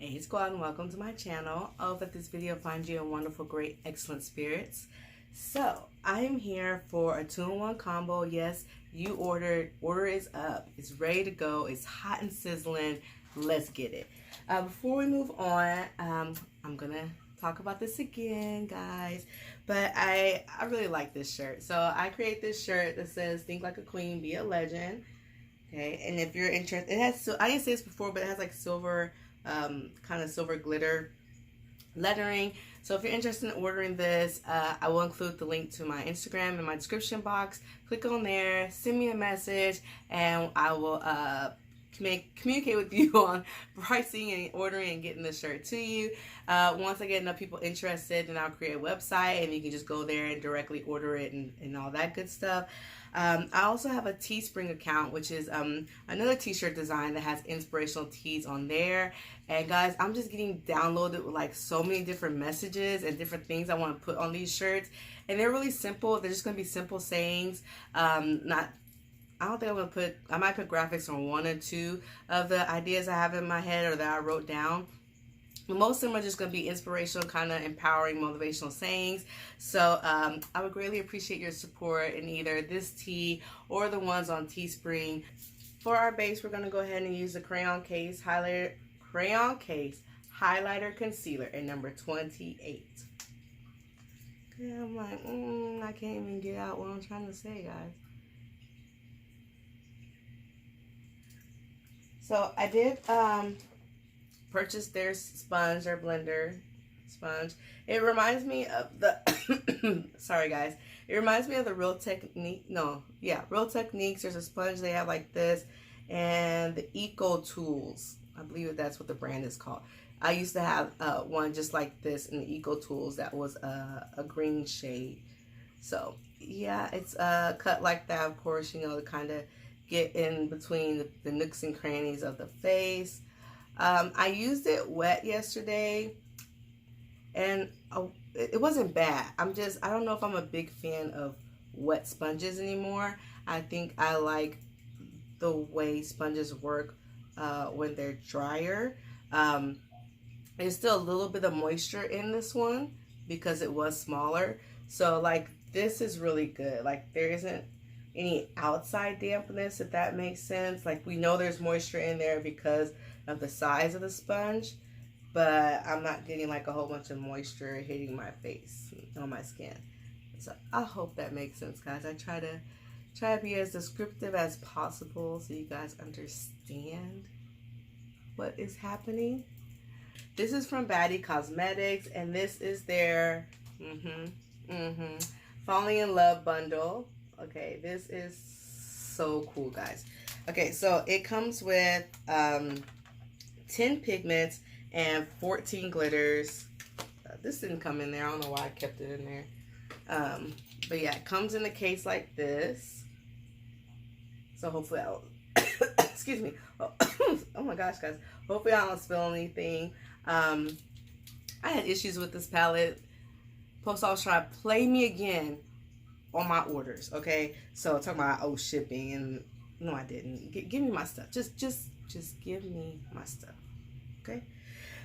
Hey squad, and welcome to my channel. I hope that this video finds you in wonderful, great, excellent spirits. So I am here for a 2-in-1 combo. Yes, you ordered. Order is up. It's ready to go. It's hot and sizzling. Let's get it. Before we move on, I'm gonna talk about this again, guys. But I really like this shirt. So I create this shirt that says "Think like a queen, be a legend." Okay, and if you're interested, it has, so I didn't say this before, but it has like silver, kind of silver glitter lettering. So if you're interested in ordering this, I will include the link to my Instagram in my description box. Click on there, send me a message, and I will communicate with you on pricing and ordering and getting the shirt to you. Once I get enough people interested, then I'll create a website and you can just go there and directly order it and all that good stuff. I also have a Teespring account, which is another t-shirt design that has inspirational tees on there. And guys, I'm just getting downloaded with like so many different messages and different things I want to put on these shirts. And they're really simple. They're just going to be simple sayings. I don't think I'm going to put, I might put graphics on 1 or 2 of the ideas I have in my head or that I wrote down. But most of them are just going to be inspirational, kind of empowering, motivational sayings. So I would greatly appreciate your support in either this tee or the ones on Teespring. For our base, we're going to go ahead and use the crayon case highlighter concealer in number 28. Okay, I'm like, I can't even get out what I'm trying to say, guys. So I did purchase their sponge or blender sponge. It reminds me of the sorry guys, it reminds me of the Real Techniques. There's a sponge they have like this, and the Eco Tools, I believe that's what the brand is called. I used to have one just like this in the Eco Tools that was a green shade. So yeah, it's cut like that, of course, you know, to kind of get in between the nooks and crannies of the face. I used it wet yesterday, and it wasn't bad. I don't know if I'm a big fan of wet sponges anymore. I think I like the way sponges work when they're drier. There's still a little bit of moisture in this one because it was smaller. So like this is really good. Like there isn't any outside dampness, if that makes sense. Like we know there's moisture in there because of the size of the sponge, but I'm not getting like a whole bunch of moisture hitting my face on my skin. So I hope that makes sense, guys. I try to be as descriptive as possible so you guys understand what is happening. This is from Baddie Cosmetics, and this is their Falling in Love bundle. Okay, this is so cool, guys. Okay, so it comes with 10 pigments and 14 glitters. This didn't come in there. I don't know why I kept it in there. But yeah, it comes in a case like this. So hopefully I'll excuse me. Oh my gosh, guys. Hopefully I don't spill anything. I had issues with this palette. Post office trying to play me again on my orders. Okay, so talking about shipping, and no, I didn't. Give me my stuff. Just give me my stuff. Okay,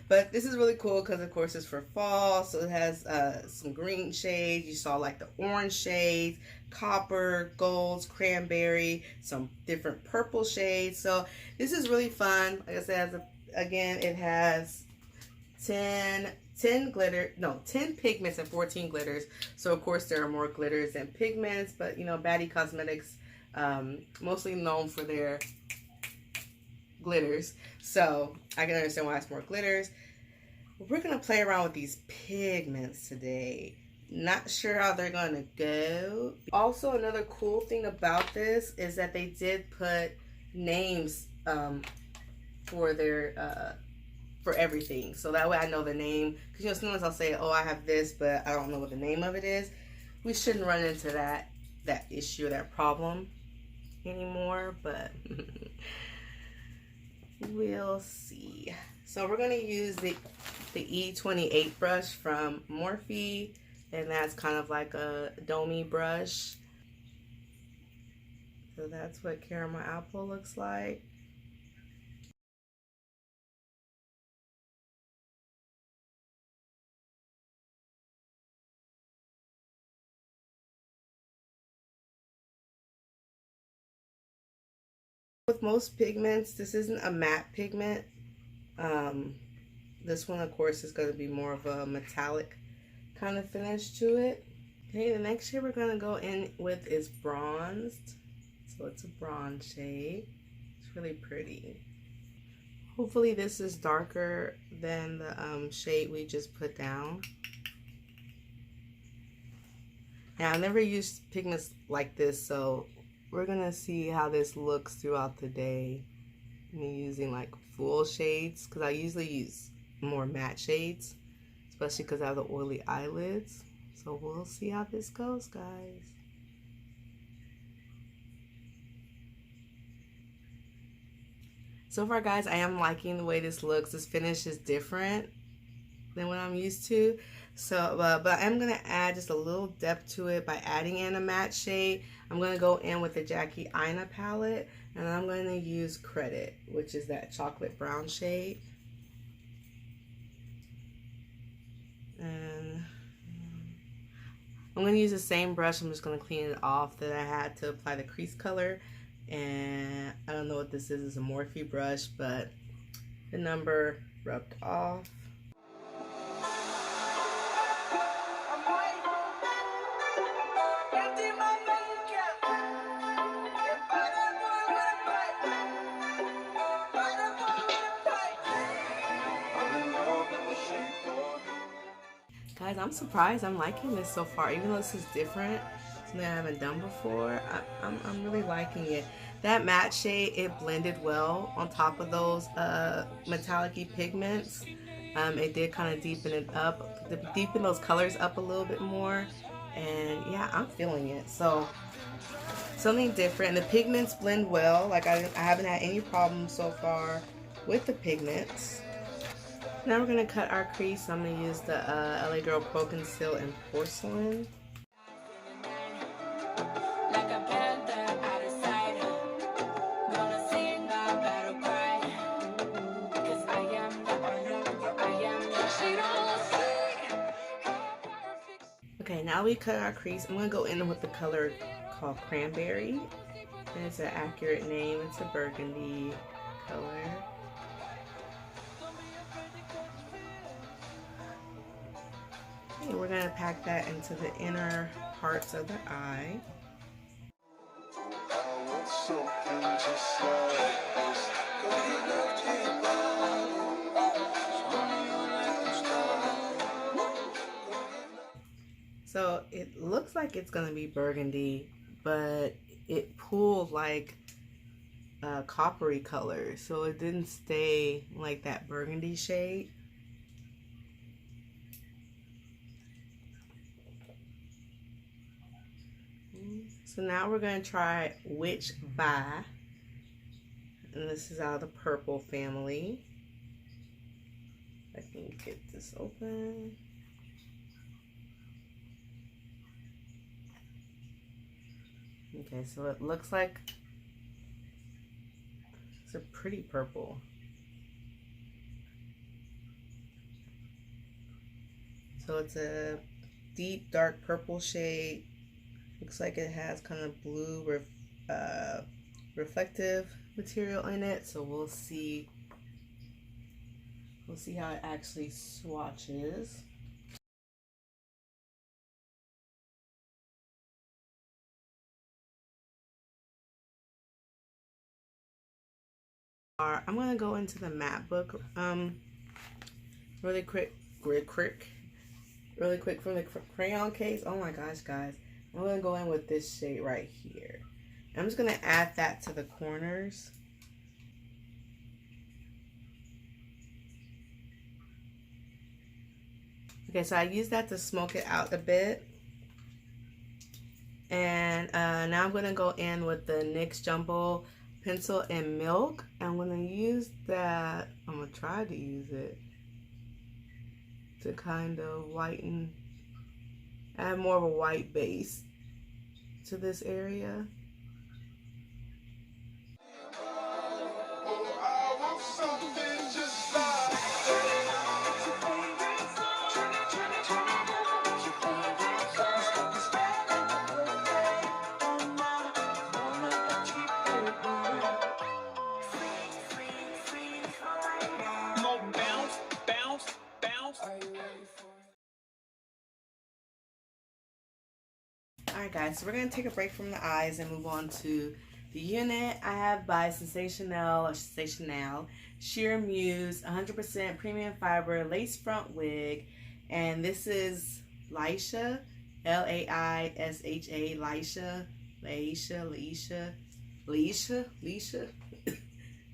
but this is really cool because of course it's for fall, so it has some green shades. You saw like the orange shades, copper, golds, cranberry, some different purple shades. So this is really fun. Like I said, again, it has 10 pigments and 14 glitters. So of course there are more glitters than pigments, but you know, Baddie Cosmetics mostly known for their glitters, so I can understand why it's more glitters. We're gonna play around with these pigments today. Not sure how they're gonna go. Also, another cool thing about this is that they did put names for their for everything, so that way I know the name, because you know sometimes I'll say, oh, I have this, but I don't know what the name of it is. We shouldn't run into that issue, that problem anymore, but we'll see. So we're going to use the E28 brush from Morphe, and that's kind of like a domey brush. So that's what caramel apple looks like. With most pigments, this isn't a matte pigment. This one, of course, is going to be more of a metallic kind of finish to it. Okay, the next shade we're going to go in with is bronzed. So it's a bronze shade. It's really pretty. Hopefully this is darker than the shade we just put down. Now, I never used pigments like this, so we're going to see how this looks throughout the day. Me using like full shades, because I usually use more matte shades, especially because I have the oily eyelids. So we'll see how this goes, guys. So far, guys, I am liking the way this looks. This finish is different than what I'm used to. So, but I'm going to add just a little depth to it by adding in a matte shade. I'm going to go in with the Jackie Aina palette, and I'm going to use Credit, which is that chocolate brown shade. And I'm going to use the same brush. I'm just going to clean it off that I had to apply the crease color. And I don't know what this is. It's a Morphe brush, but the number rubbed off. Guys, I'm surprised I'm liking this so far, even though this is different, something I haven't done before. I'm really liking it. That matte shade, it blended well on top of those metallic-y pigments. It did kind of deepen it up, deepen those colors up a little bit more, and yeah, I'm feeling it. So something different. The pigments blend well. Like I haven't had any problems so far with the pigments. Now we're going to cut our crease. I'm going to use the LA Girl Pro Conceal in Porcelain. Okay, now we cut our crease. I'm going to go in with the color called Cranberry. And it's an accurate name. It's a burgundy color. And we're going to pack that into the inner parts of the eye. So it looks like it's going to be burgundy, but it pulled like a coppery color, so it didn't stay like that burgundy shade. So now we're going to try Witch by, and this is out of the purple family. I can get this open. Okay, so it looks like it's a pretty purple. So it's a deep dark purple shade. Looks like it has kind of blue reflective material in it. So we'll see how it actually swatches. I'm gonna go into the matte book really quick from the crayon case. Oh my gosh, guys, I'm gonna go in with this shade right here. I'm just gonna add that to the corners. Okay, so I use that to smoke it out a bit. And now I'm gonna go in with the NYX Jumbo Pencil in Milk. I'm gonna use that. I'm gonna try to use it to kind of whiten, add more of a white base to this area. Alright guys, so we're going to take a break from the eyes and move on to the unit. I have by Sensationnel Shear Muse 100% premium fiber lace front wig, and this is Laisha, Laisha, Laisha.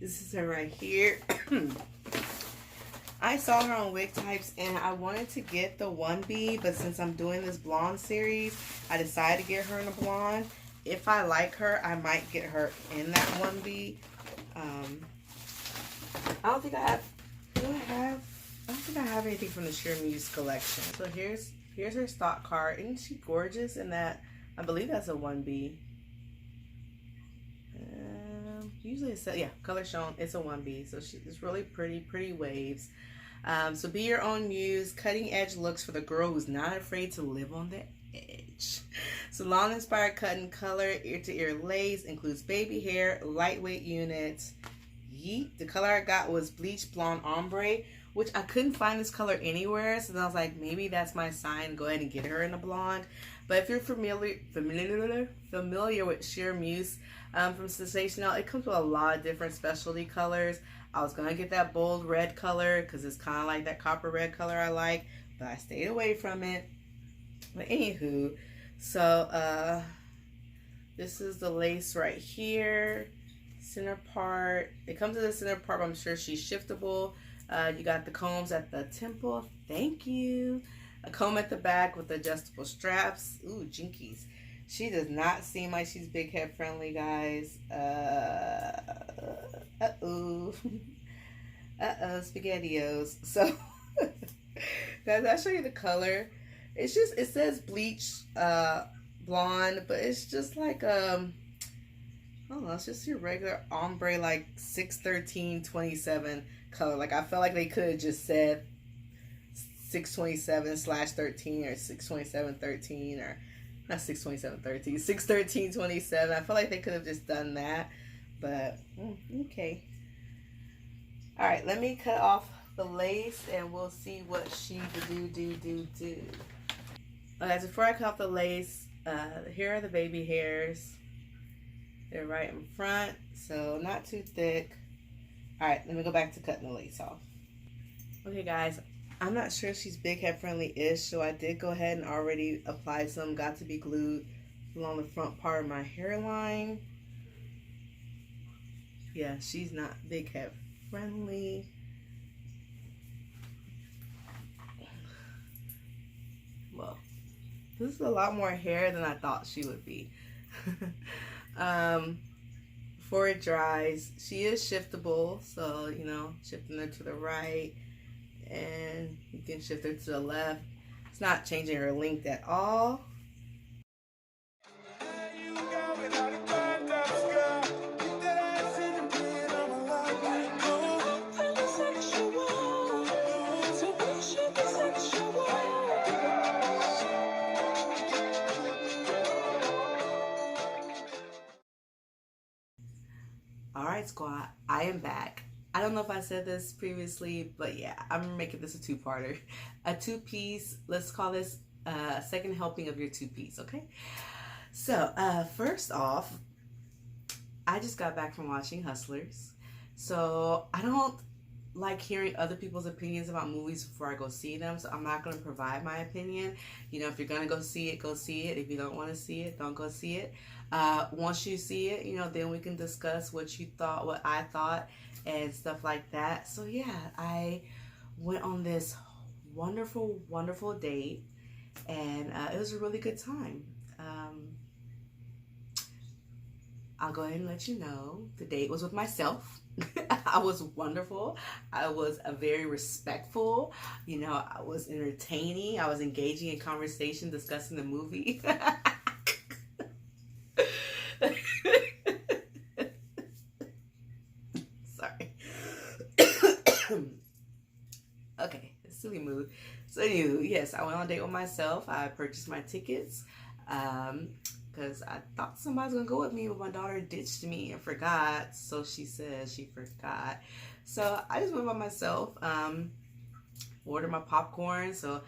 This is her right here. I saw her on Wig Types and I wanted to get the 1B, but since I'm doing this blonde series, I decided to get her in a blonde. If I like her, I might get her in that 1B. I don't think I have. Do I have? I don't think I have anything from the Shear Muse collection. So here's her stock card. Isn't she gorgeous? In that, I believe that's a 1B. Usually it's color shown. It's a 1B. So it's really pretty waves. So be your own muse. Cutting edge looks for the girl who's not afraid to live on the edge. Salon inspired cut and color, ear to ear lace, includes baby hair, lightweight units. Yeet. The color I got was Bleached Blonde Ombre, which I couldn't find this color anywhere, so then I was like, maybe that's my sign. Go ahead and get her in a blonde. But if you're familiar with Shear Muse from Sensationnel, it comes with a lot of different specialty colors. I was gonna get that bold red color because it's kind of like that copper red color I like, but I stayed away from it. But anywho, so this is the lace right here. Center part. It comes to the center part, but I'm sure she's shiftable. You got the combs at the temple. Thank you. A comb at the back with adjustable straps. Ooh, jinkies. She does not seem like she's big head friendly, guys. Uh-oh. Uh-oh, SpaghettiOs. So, guys, I'll show you the color. It's just, it says bleach blonde, but it's just like, I don't know, it's just your regular ombre, like 61327 color. Like, I felt like they could have just said 627/13 or 62713 or not 62713, 61327. I feel like they could have just done that, but okay. All right, let me cut off the lace and we'll see what she do. Okay, so before I cut off the lace, here are the baby hairs. They're right in front, so not too thick. All right, let me go back to cutting the lace off. Okay, guys, I'm not sure if she's big head friendly-ish, so I did go ahead and already apply some Got to Be Glued along the front part of my hairline. Yeah, she's not big head friendly. Well, this is a lot more hair than I thought she would be. Before it dries, she is shiftable, so you know, shifting her to the right and you can shift her to the left. It's not changing her length at all. Alright, squad, I am back. I don't know if I said this previously, but yeah, I'm making this a two-parter. A two-piece, let's call this a second helping of your two-piece, okay? So, first off, I just got back from watching Hustlers. So, I don't like hearing other people's opinions about movies before I go see them, so I'm not going to provide my opinion. You know, if you're going to go see it, go see it. If you don't want to see it, don't go see it. Once you see it, you know, then we can discuss what you thought, what I thought, and stuff like that. So yeah, I went on this wonderful date, and it was a really good time. I'll go ahead and let you know the date was with myself. I was wonderful. I was very respectful. You know, I was entertaining. I was engaging in conversation, discussing the movie. Sorry. Okay, silly mood. So anyway, yes, I went on a date with myself. I purchased my tickets because I thought somebody was gonna go with me, but my daughter ditched me and forgot. So she says she forgot. So I just went by myself. Ordered my popcorn. So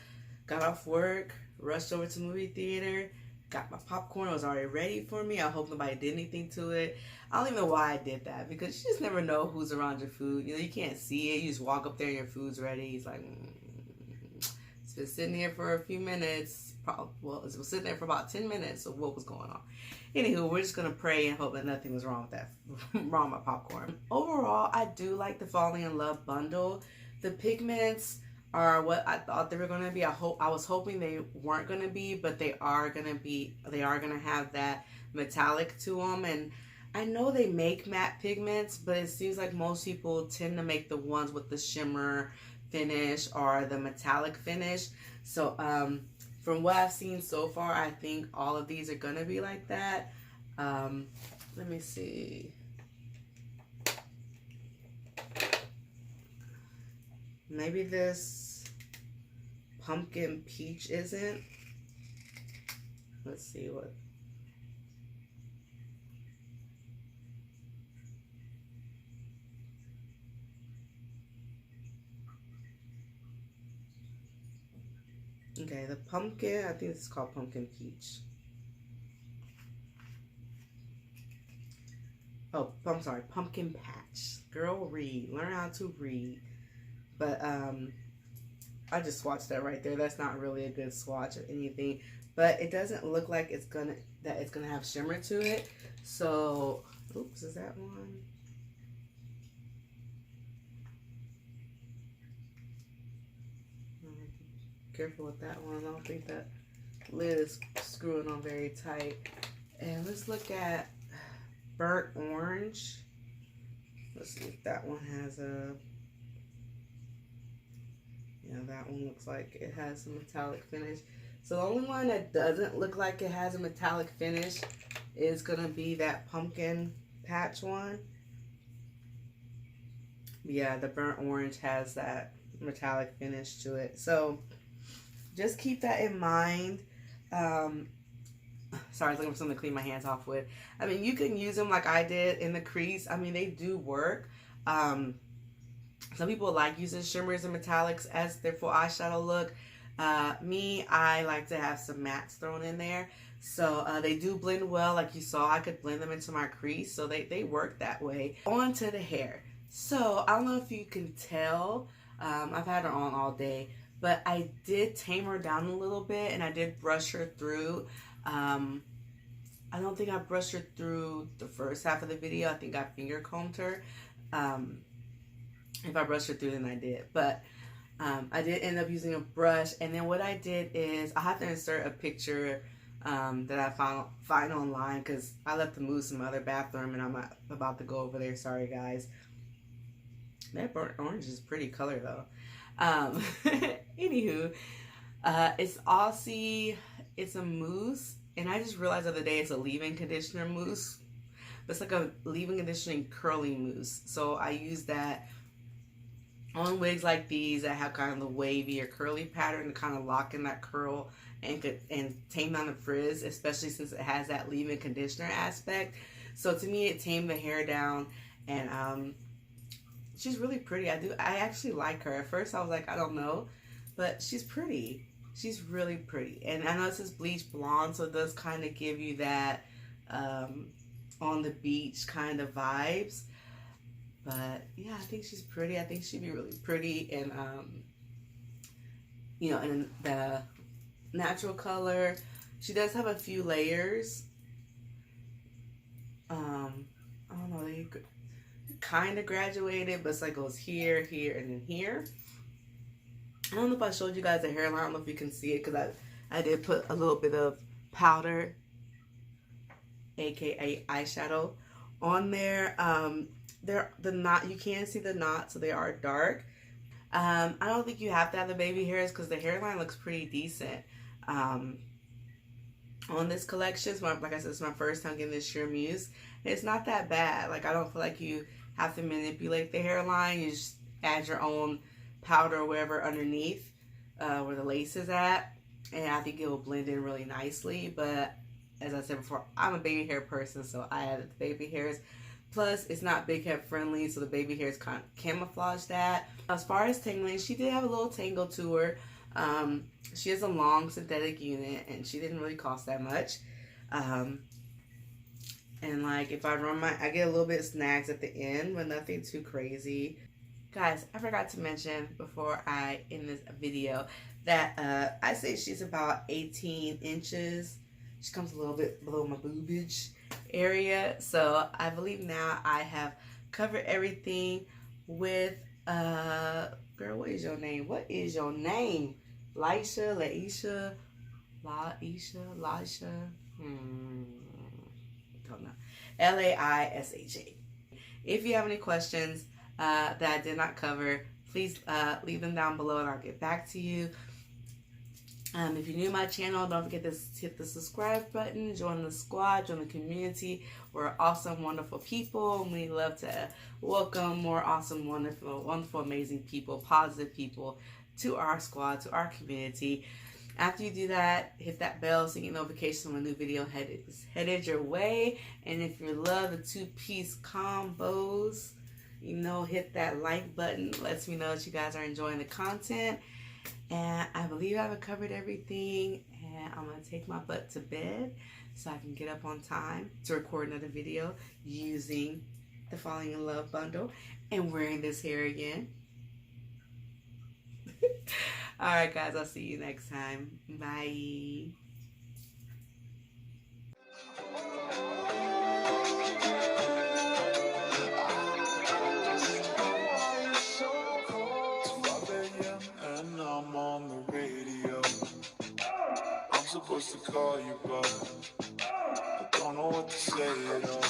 got off work, rushed over to the movie theater. got my popcorn. It was already ready for me. I hope nobody did anything to it. I don't even know why I did that, because you just never know who's around your food. You know, you can't see it. You just walk up there and your food's ready. It's like, it's been sitting here for a few minutes. Well, it's been sitting there for about 10 minutes. So what was going on? Anywho, we're just gonna pray and hope that nothing was wrong with that, wrong with my popcorn. Overall, I do like the Falling in Love bundle. The pigments are what I thought they were gonna be. I was hoping they weren't gonna be, but they are gonna be. They are gonna have that metallic to them, and I know they make matte pigments, but it seems like most people tend to make the ones with the shimmer finish or the metallic finish. So from what I've seen so far, I think all of these are gonna be like that. Let me see. Maybe this pumpkin peach isn't. Let's see what. Okay, the pumpkin, I think this is called pumpkin peach. Oh, I'm sorry, pumpkin patch. Girl, read. Learn how to read. But I just swatched that right there. That's not really a good swatch or anything. But it doesn't look like it's gonna have shimmer to it. So, oops, is that one? Careful with that one. I don't think that lid is screwing on very tight. And let's look at burnt orange. Let's see if that one has a. Yeah, that one looks like it has a metallic finish. So the only one that doesn't look like it has a metallic finish is gonna be that pumpkin patch one. Yeah, the burnt orange has that metallic finish to it. So just keep that in mind. Sorry, I was looking for something to clean my hands off with. I mean, you can use them like I did in the crease. I mean, they do work. Some people like using shimmers and metallics as their full eyeshadow look. Me, I like to have some mattes thrown in there. So they do blend well. Like you saw, I could blend them into my crease. So they work that way. On to the hair. So I don't know if you can tell. I've had her on all day. But I did tame her down a little bit, and I did brush her through. I don't think I brushed her through the first half of the video. I think I finger combed her. If I brushed her through, then I did. But I did end up using a brush. And then what I did is I have to insert a picture that I find online, because I left the Muse in my other bathroom, and I'm about to go over there. Sorry, guys. That burnt orange is pretty color, though. Anywho, it's Aussie. It's a mousse, and I just realized the other day it's a leave-in conditioner mousse. But it's like a leave-in conditioning curly mousse. So I use that on wigs like these that have kind of the wavy or curly pattern to kind of lock in that curl and tame down the frizz, especially since it has that leave-in conditioner aspect. So to me, it tamed the hair down, and she's really pretty. I actually like her. At first I was like, I don't know, but she's pretty. She's really pretty. And I know this is bleach blonde, so it does kind of give you that on the beach kind of vibes. But yeah, I think she's pretty. I think she'd be really pretty, and you know, in the natural color. She does have a few layers. I don't know, they kind of graduated, but it's like goes here, here, and then here. I don't know if I showed you guys the hairline. I don't know if you can see it, because I did put a little bit of powder, aka eyeshadow, on there. The knot, you can see the knots, so they are dark. I don't think you have to have the baby hairs, because the hairline looks pretty decent on this collection. So like I said, it's my first time getting this Shear Muse. It's not that bad. Like, I don't feel like you have to manipulate the hairline. You just add your own powder or whatever underneath where the lace is at, and I think it will blend in really nicely. But as I said before, I'm a baby hair person, so I added the baby hairs. Plus, it's not big head friendly, so the baby hairs kind of camouflage that. As far as tangling, she did have a little tangle to her. She has a long synthetic unit, and she didn't really cost that much. And like if I run I get a little bit of snags at the end, but nothing too crazy. Guys, I forgot to mention before I end this video that I say she's about 18 inches. She comes a little bit below my boobage area. So I believe now I have covered everything with, girl, what is your name? What is your name? Laisha, Laisha, Laisha, don't know. Laisha. If you have any questions that I did not cover, please leave them down below and I'll get back to you. If you're new to my channel, don't forget to hit the subscribe button, join the squad, join the community. We're awesome, wonderful people, and we love to welcome more awesome, wonderful, amazing people, positive people to our squad, to our community. After you do that, hit that bell so you get notifications when a new video is headed your way. And if you love the two-piece combos, you know, hit that like button. Lets me know that you guys are enjoying the content. And I believe I've covered everything, and I'm going to take my butt to bed so I can get up on time to record another video using the Falling in Love bundle and wearing this hair again. Alright guys, I'll see you next time. Bye. Supposed to call you, but I don't know what to say at all.